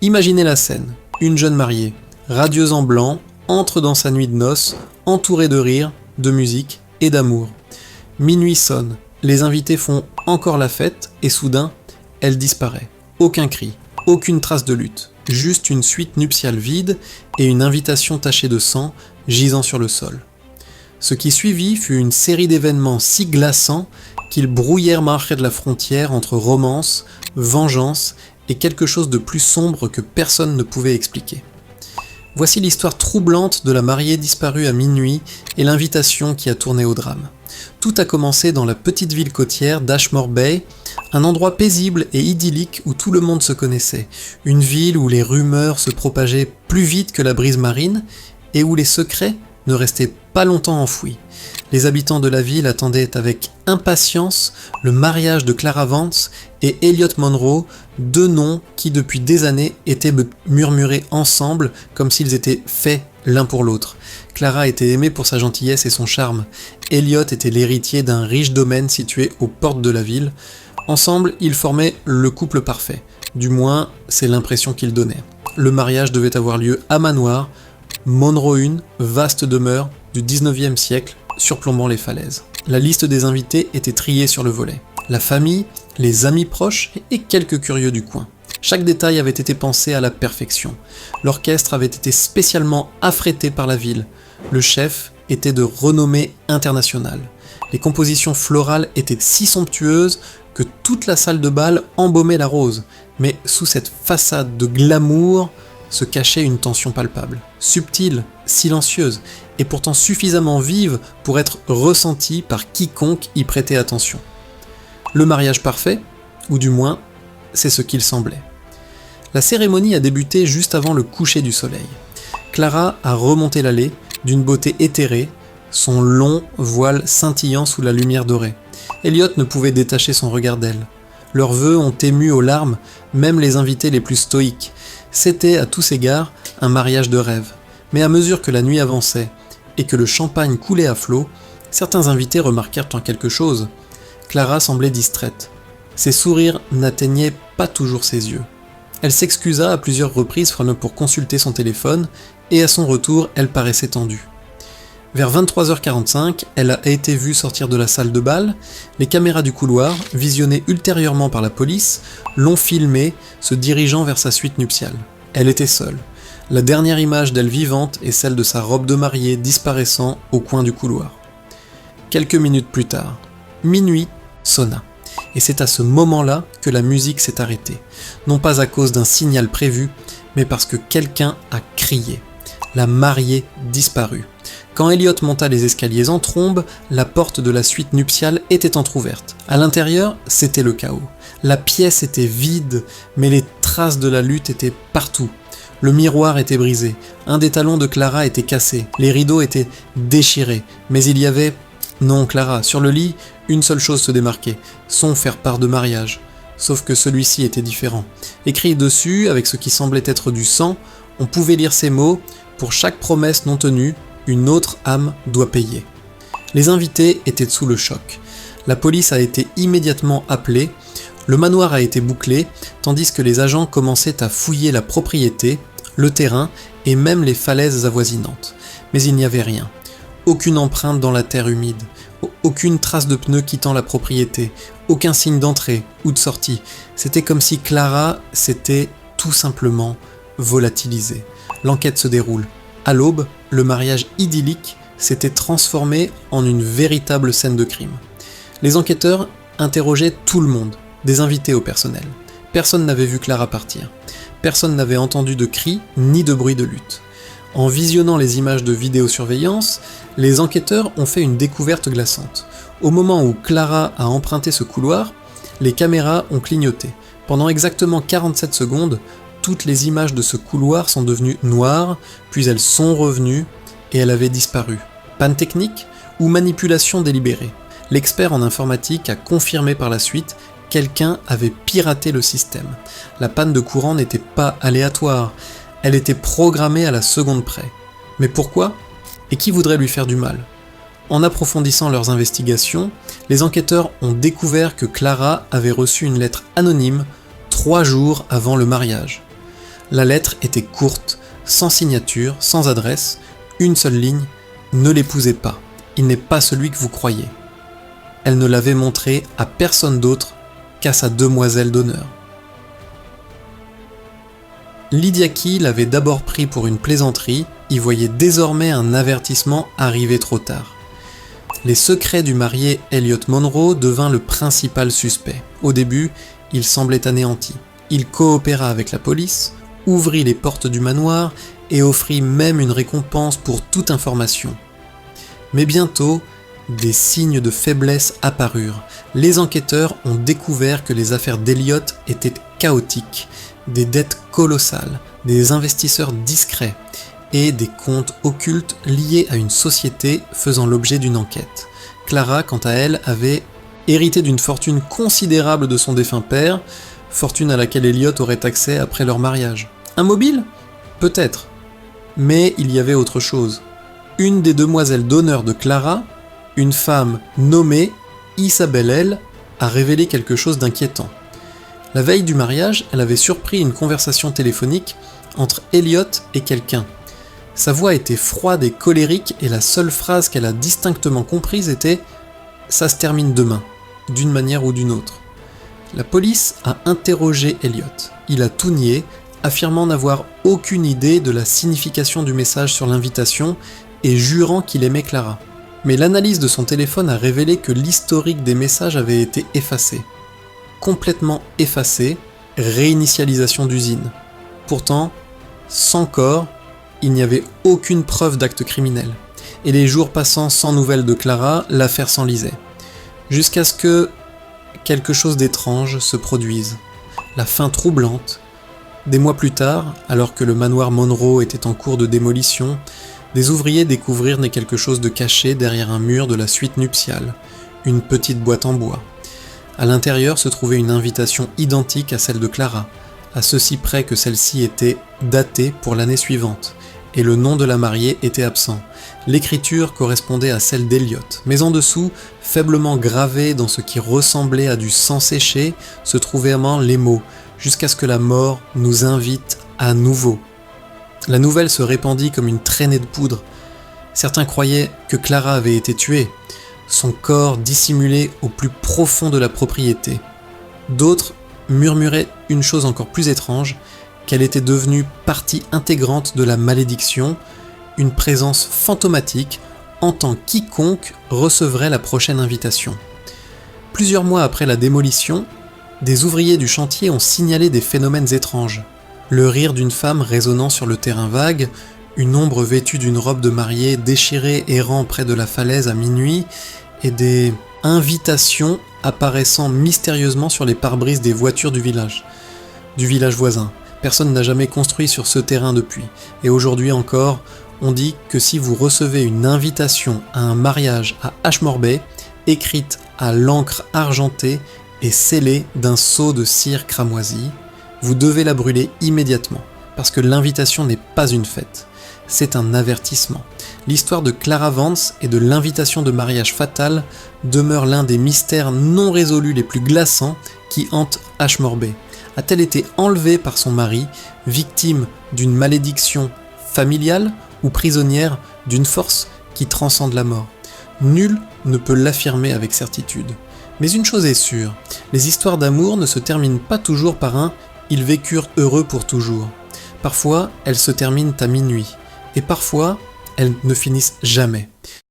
Imaginez la scène. Une jeune mariée, radieuse en blanc, entre dans sa nuit de noces, entourée de rires, de musique et d'amour. Minuit sonne, les invités font encore la fête et soudain, elle disparaît. Aucun cri, aucune trace de lutte, juste une suite nuptiale vide et une invitation tachée de sang gisant sur le sol. Ce qui suivit fut une série d'événements si glaçants qu'ils brouillèrent de la frontière entre romance, vengeance et quelque chose de plus sombre que personne ne pouvait expliquer. Voici l'histoire troublante de la mariée disparue à minuit et l'invitation qui a tourné au drame. Tout a commencé dans la petite ville côtière d'Ashmore Bay, un endroit paisible et idyllique où tout le monde se connaissait, une ville où les rumeurs se propageaient plus vite que la brise marine et où les secrets ne restaient pas longtemps enfouis. Les habitants de la ville attendaient avec impatience le mariage de Clara Vance et Elliot Monroe, deux noms qui depuis des années étaient murmurés ensemble comme s'ils étaient faits l'un pour l'autre. Clara était aimée pour sa gentillesse et son charme. Elliot était l'héritier d'un riche domaine situé aux portes de la ville. Ensemble, ils formaient le couple parfait. Du moins, c'est l'impression qu'ils donnaient. Le mariage devait avoir lieu à Manoir, Monroe Inn, vaste demeure du 19e siècle, surplombant les falaises. La liste des invités était triée sur le volet. La famille, les amis proches et quelques curieux du coin. Chaque détail avait été pensé à la perfection. L'orchestre avait été spécialement affrété par la ville. Le chef était de renommée internationale. Les compositions florales étaient si somptueuses que toute la salle de bal embaumait la rose. Mais sous cette façade de glamour se cachait une tension palpable, subtile, silencieuse, et pourtant suffisamment vive pour être ressentie par quiconque y prêtait attention. Le mariage parfait, ou du moins, c'est ce qu'il semblait. La cérémonie a débuté juste avant le coucher du soleil. Clara a remonté l'allée, d'une beauté éthérée, son long voile scintillant sous la lumière dorée. Elliot ne pouvait détacher son regard d'elle. Leurs vœux ont ému aux larmes, même les invités les plus stoïques. C'était, à tous égards, un mariage de rêve. Mais à mesure que la nuit avançait, et que le champagne coulait à flots, certains invités remarquèrent en quelque chose. Clara semblait distraite. Ses sourires n'atteignaient pas toujours ses yeux. Elle s'excusa à plusieurs reprises pour consulter son téléphone, et à son retour, elle paraissait tendue. Vers 23h45, elle a été vue sortir de la salle de bal. Les caméras du couloir, visionnées ultérieurement par la police, l'ont filmée se dirigeant vers sa suite nuptiale. Elle était seule. La dernière image d'elle vivante est celle de sa robe de mariée disparaissant au coin du couloir. Quelques minutes plus tard, minuit sonna. Et c'est à ce moment-là que la musique s'est arrêtée. Non pas à cause d'un signal prévu, mais parce que quelqu'un a crié. La mariée disparue. Quand Elliot monta les escaliers en trombe, la porte de la suite nuptiale était entr'ouverte. À l'intérieur, c'était le chaos. La pièce était vide, mais les traces de la lutte étaient partout. Le miroir était brisé, un des talons de Clara était cassé, les rideaux étaient déchirés, mais il y avait... Non, Clara, sur le lit, une seule chose se démarquait, son faire-part de mariage. Sauf que celui-ci était différent. Écrit dessus, avec ce qui semblait être du sang, on pouvait lire ces mots « Pour chaque promesse non tenue, une autre âme doit payer ». Les invités étaient sous le choc. La police a été immédiatement appelée, le manoir a été bouclé, tandis que les agents commençaient à fouiller la propriété, le terrain et même les falaises avoisinantes. Mais il n'y avait rien. Aucune empreinte dans la terre humide, aucune trace de pneu quittant la propriété, aucun signe d'entrée ou de sortie. C'était comme si Clara s'était tout simplement volatilisée. L'enquête se déroule. À l'aube, le mariage idyllique s'était transformé en une véritable scène de crime. Les enquêteurs interrogeaient tout le monde, des invités au personnel. Personne n'avait vu Clara partir. Personne n'avait entendu de cris ni de bruit de lutte. En visionnant les images de vidéosurveillance, les enquêteurs ont fait une découverte glaçante. Au moment où Clara a emprunté ce couloir, les caméras ont clignoté. Pendant exactement 47 secondes, toutes les images de ce couloir sont devenues noires, puis elles sont revenues et elle avait disparu. Panne technique ou manipulation délibérée? L'expert en informatique a confirmé par la suite quelqu'un avait piraté le système. La panne de courant n'était pas aléatoire, elle était programmée à la seconde près. Mais pourquoi? Et qui voudrait lui faire du mal? En approfondissant leurs investigations, les enquêteurs ont découvert que Clara avait reçu une lettre anonyme 3 jours avant le mariage. La lettre était courte, sans signature, sans adresse, une seule ligne, ne l'épousez pas, il n'est pas celui que vous croyez. Elle ne l'avait montré à personne d'autre qu'à sa demoiselle d'honneur. Lydia Key l'avait d'abord pris pour une plaisanterie, y voyait désormais un avertissement arrivé trop tard. Les secrets du marié Elliot Monroe devint le principal suspect. Au début, il semblait anéanti. Il coopéra avec la police, ouvrit les portes du manoir et offrit même une récompense pour toute information. Mais bientôt, des signes de faiblesse apparurent. Les enquêteurs ont découvert que les affaires d'Elliot étaient chaotiques, des dettes colossales, des investisseurs discrets et des comptes occultes liés à une société faisant l'objet d'une enquête. Clara, quant à elle, avait hérité d'une fortune considérable de son défunt père, fortune à laquelle Elliot aurait accès après leur mariage. Un mobile ? Peut-être. Mais il y avait autre chose. Une des demoiselles d'honneur de Clara, une femme nommée Isabelle L., a révélé quelque chose d'inquiétant. La veille du mariage, elle avait surpris une conversation téléphonique entre Elliot et quelqu'un. Sa voix était froide et colérique et la seule phrase qu'elle a distinctement comprise était « ça se termine demain », d'une manière ou d'une autre. La police a interrogé Elliot. Il a tout nié, affirmant n'avoir aucune idée de la signification du message sur l'invitation et jurant qu'il aimait Clara. Mais l'analyse de son téléphone a révélé que l'historique des messages avait été effacé. Complètement effacé, réinitialisation d'usine. Pourtant, sans corps, il n'y avait aucune preuve d'acte criminel. Et les jours passant sans nouvelles de Clara, l'affaire s'enlisait. Jusqu'à ce que quelque chose d'étrange se produise. La fin troublante. Des mois plus tard, alors que le manoir Monroe était en cours de démolition, des ouvriers découvrirent quelque chose de caché derrière un mur de la suite nuptiale, une petite boîte en bois. À l'intérieur se trouvait une invitation identique à celle de Clara, à ceci près que celle-ci était datée pour l'année suivante, et le nom de la mariée était absent. L'écriture correspondait à celle d'Elliot, mais en dessous, faiblement gravés dans ce qui ressemblait à du sang séché, se trouvaient les mots « Jusqu'à ce que la mort nous invite à nouveau ». La nouvelle se répandit comme une traînée de poudre. Certains croyaient que Clara avait été tuée, son corps dissimulé au plus profond de la propriété. D'autres murmuraient une chose encore plus étrange, qu'elle était devenue partie intégrante de la malédiction, une présence fantomatique hantant quiconque recevrait la prochaine invitation. Plusieurs mois après la démolition, des ouvriers du chantier ont signalé des phénomènes étranges. Le rire d'une femme résonnant sur le terrain vague, une ombre vêtue d'une robe de mariée déchirée errant près de la falaise à minuit, et des invitations apparaissant mystérieusement sur les pare-brises des voitures du village voisin. Personne n'a jamais construit sur ce terrain depuis, et aujourd'hui encore, on dit que si vous recevez une invitation à un mariage à Ashmore Bay, écrite à l'encre argentée et scellée d'un sceau de cire cramoisi, vous devez la brûler immédiatement, parce que l'invitation n'est pas une fête, c'est un avertissement. L'histoire de Clara Vance et de l'invitation de mariage fatale demeure l'un des mystères non résolus les plus glaçants qui hantent Ashmore Bay. A-t-elle été enlevée par son mari, victime d'une malédiction familiale ou prisonnière d'une force qui transcende la mort? Nul ne peut l'affirmer avec certitude. Mais une chose est sûre, les histoires d'amour ne se terminent pas toujours par un « ils vécurent heureux pour toujours ». Parfois, elles se terminent à minuit, et parfois, elles ne finissent jamais.